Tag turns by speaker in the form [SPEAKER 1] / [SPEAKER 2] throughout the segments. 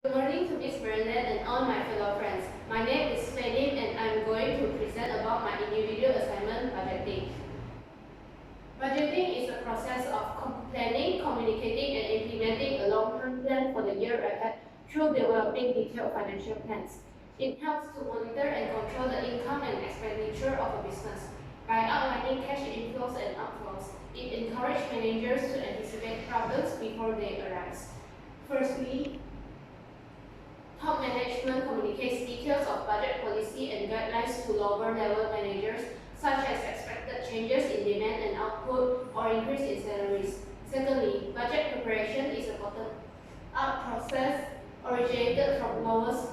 [SPEAKER 1] Good morning to Ms. Bernadette and all my fellow friends. My name is Faye Lim and I'm going to present about my individual assignment, budgeting. Budgeting is a process of planning, communicating and implementing a long-term plan for the year ahead through developing detailed financial plans. It helps to monitor and control the income and expenditure of a business. By outlining cash inflows and outflows, it encourages managers to anticipate problems before they arise. Firstly, top management communicates details of budget policy and guidelines to lower level managers, such as expected changes in demand and output or increase in salaries. Secondly, budget preparation is a bottom-up process originated from lowest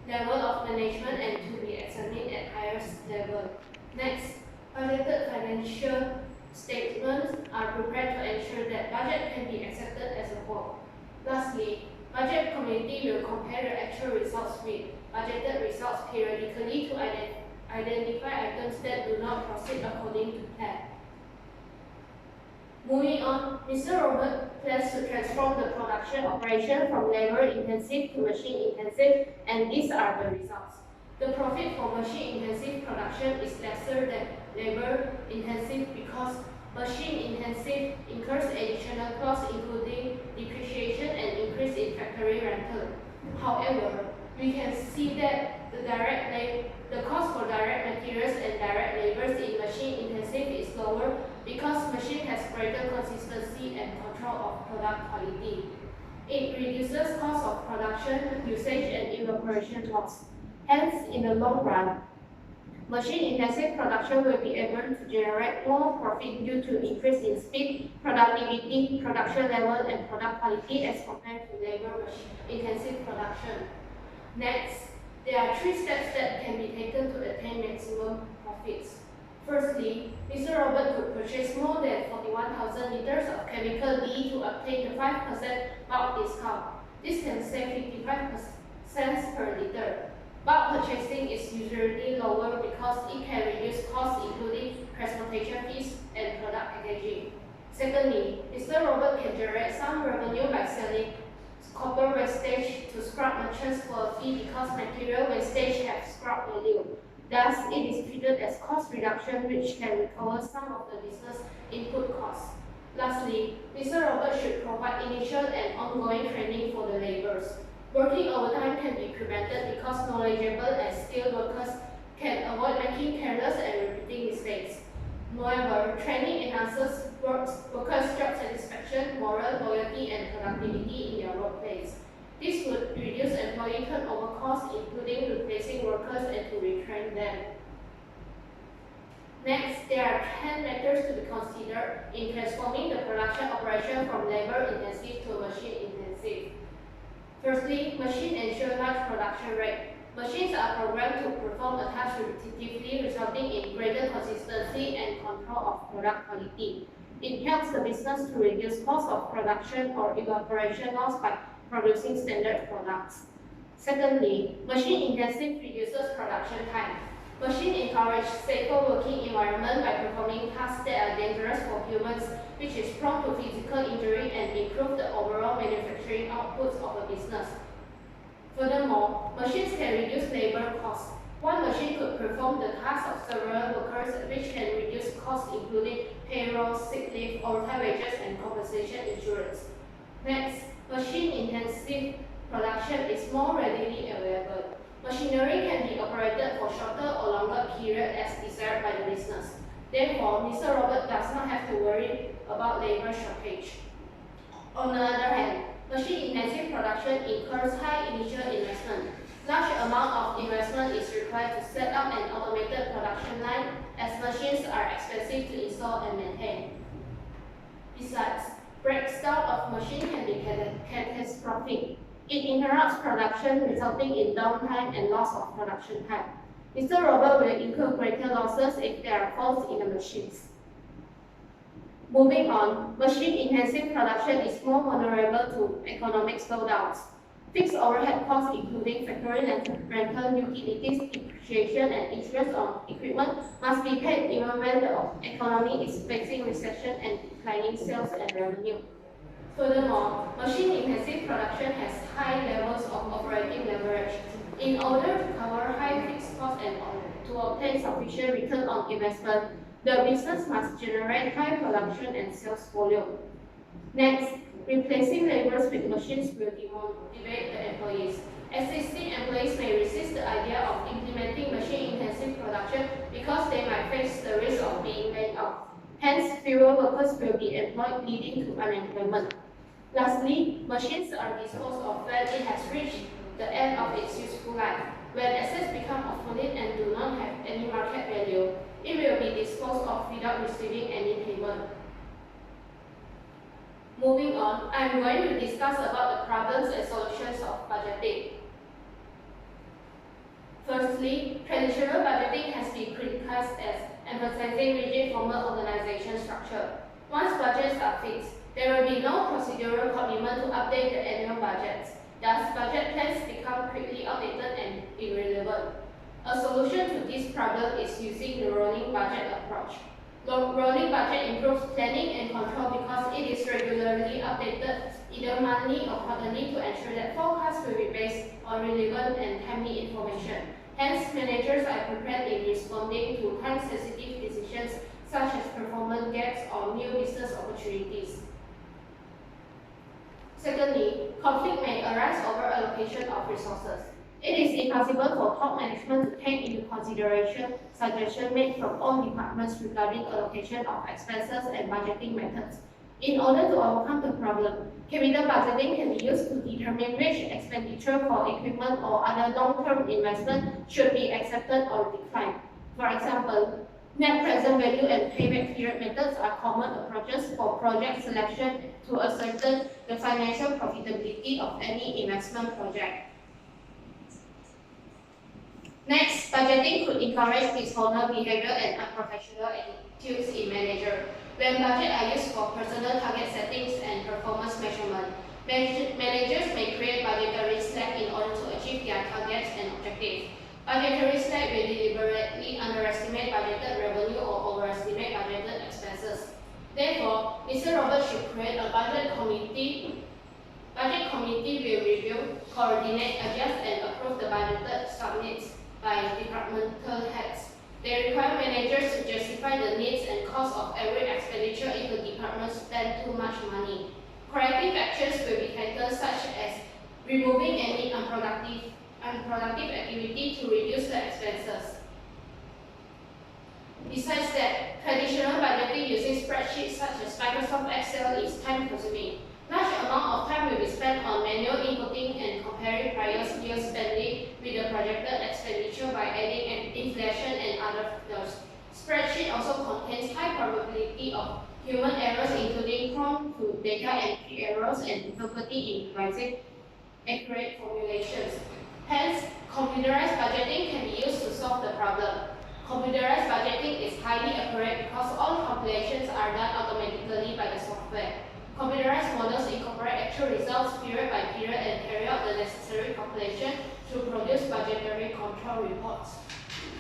[SPEAKER 1] level of management and to be examined at highest level. Next, budgeted financial statements are prepared to ensure that budget can be accepted as a whole. Lastly, budget committee will compare the actual results with budgeted results periodically to identify items that do not proceed according to plan. Moving on, Mr. Robert plans to transform the production operation from labor-intensive to machine-intensive, and these are the results. The profit for machine-intensive production is lesser than labor-intensive because machine-intensive incurs additional costs including depreciation and increase in factory rental. However, we can see that the cost for direct materials and direct labors in machine-intensive is lower because machine has greater consistency and control of product quality. It reduces cost of production, usage, and evaporation loss. Hence, in the long run, machine-intensive production will be able to generate more profit due to increase in speed, productivity, production level, and product quality as compared to labor-intensive production. Next, there are 3 steps that can be taken to attain maximum profits. Firstly, Mr. Robert could purchase more than 41,000 liters of chemical D to obtain the 5% bulk discount. This can save 55 cents per liter. Bulk purchasing is usually lower because it can reduce costs including transportation fees and product packaging. Secondly, Mr. Robert can generate some revenue by selling copper wastage to scrap merchants for a fee because material wastage have scrap value. Thus, it is treated as cost reduction which can recover some of the business input costs. Lastly, Mr. Robert should provide initial and ongoing training for the laborers. Working overtime can be prevented because knowledgeable and skilled workers can avoid making careless and repeating mistakes. Moreover, training enhances workers' job satisfaction, moral, loyalty, and productivity in their workplace. This would reduce employee turnover costs, including replacing workers and to retrain them. Next, there are 10 methods to be considered in transforming the production operation from labor-intensive to machine-intensive. Firstly, machine ensure large production rate. Machines are programmed to perform a task repetitively, resulting in greater consistency and control of product quality. It helps the business to reduce cost of production or evaporation loss by producing standard products. Secondly, machine-intensive reduces production time. Machine encourage safer working environment by performing tasks that are dangerous for humans, which is prone to physical injury and improve the overall manufacturing outputs of a business. Furthermore, machines can reduce labor costs. One machine could perform the tasks of several workers, which can reduce costs including payroll, sick leave, overtime wages, and compensation insurance. Next, machine-intensive production is more readily available. Machinery can be operated for shorter or longer period as desired by the business. Therefore, Mr. Robert does not have to worry about labor shortage. On the other hand, machine-intensive production incurs high initial investment. Large amount of investment is required to set up an automated production line, as machines are expensive to install and maintain. Besides, breakdown of machine can be catastrophic. It interrupts production, resulting in downtime and loss of production time. Mr. Robert will incur greater losses if there are faults in the machines. Moving on, machine-intensive production is more vulnerable to economic slowdowns. Fixed overhead costs including factory rental, utilities, depreciation, and insurance on equipment must be paid even when the economy is facing recession and declining sales and revenue. Furthermore, machine-intensive production has high levels of operational In order to cover high fixed costs and to obtain sufficient return on investment, the business must generate high production and sales volume. Next, replacing laborers with machines will demotivate the employees. Existing employees may resist the idea of implementing machine-intensive production because they might face the risk of being laid off. Hence, fewer workers will be employed, leading to unemployment. Lastly, machines are disposed of when it has reached the end of its useful life. When assets become obsolete and do not have any market value, it will be disposed of without receiving any payment. Moving on, I am going to discuss about the problems and solutions of budgeting. Firstly, traditional budgeting has been criticized as emphasizing rigid formal organization structure. Once budgets are fixed, there will be no procedural commitment to update the annual budgets. Thus, budget plans become quickly outdated and irrelevant. A solution to this problem is using the rolling budget approach. Rolling budget improves planning and control because it is regularly updated either monthly or quarterly to ensure that forecasts will be based on relevant and timely information. Hence, managers are prepared in responding to time-sensitive decisions such as performance gaps or new business opportunities. Secondly, conflict may arise over allocation of resources. It is impossible for top management to take into consideration suggestions made from all departments regarding allocation of expenses and budgeting methods. In order to overcome the problem, capital budgeting can be used to determine which expenditure for equipment or other long-term investment should be accepted or declined. For example, net present value and payback period methods are common approaches for project selection to ascertain the financial profitability of any investment project. Next, budgeting could encourage dishonest behavior and unprofessional attitudes in managers. When budgets are used for personal target settings and performance measurement, managers may create budgetary slack in order to achieve their targets and objectives. Budgetary slack will deliberately underestimate budgeted revenue or overestimate budgeted expenses. Therefore, Mr. Roberts should create a budget committee. Budget committee will review, coordinate, adjust, and approve the budgeted submits by departmental heads. They require managers to justify the needs and costs of every expenditure if the department spends too much money. Corrective actions will be taken such as removing any unproductive activity to reduce the expenses. Besides that, traditional budgeting using spreadsheets such as Microsoft Excel is time-consuming. Large amount of time will be spent on manual inputting and comparing prior year's spending with the projected expenditure by adding inflation and other factors. Spreadsheet also contains high probability of human errors, including prone to data entry errors and difficulty in devising accurate formulations. Hence, computerized budgeting can be used to solve the problem. Computerized budgeting is highly accurate because all calculations are done automatically by the software. Computerized models incorporate actual results period by period and carry out the necessary calculation to produce budgetary control reports.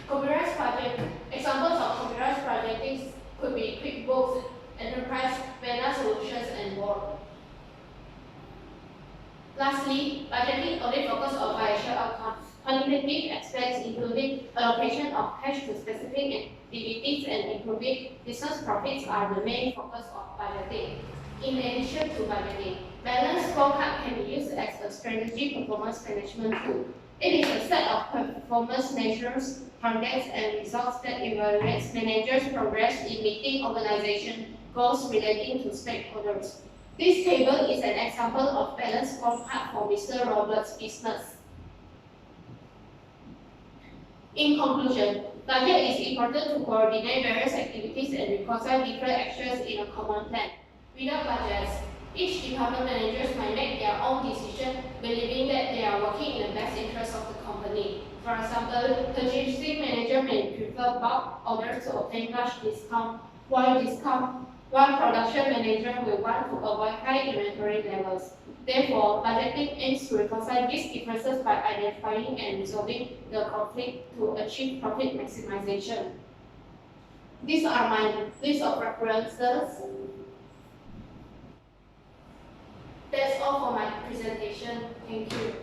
[SPEAKER 1] Computerized budget examples of computerized budgeting could be QuickBooks, Enterprise, Vena Solutions, and more. Lastly, budgeting only focuses on financial outcomes. Quantitative aspects including allocation of cash to specific activities and improving business profits are the main focus of budgeting. In addition to budgeting, balanced scorecard can be used as a strategic performance management tool. It is a set of performance measures, targets, and results that evaluates managers' progress in meeting organization goals relating to stakeholders. This table is an example of balanced scorecard for Mr. Roberts' business. In conclusion, budget is important to coordinate various activities and reconcile different actions in a common plan. Without budgets, each department managers might make their own decision, believing that they are working in the best interest of the company. For example, purchasing manager may prefer bulk orders to obtain large discount, while production manager will want to avoid high inventory levels. Therefore, budgeting aims to reconcile these differences by identifying and resolving the conflict to achieve profit maximization. These are my list of references. That's all for my presentation. Thank you.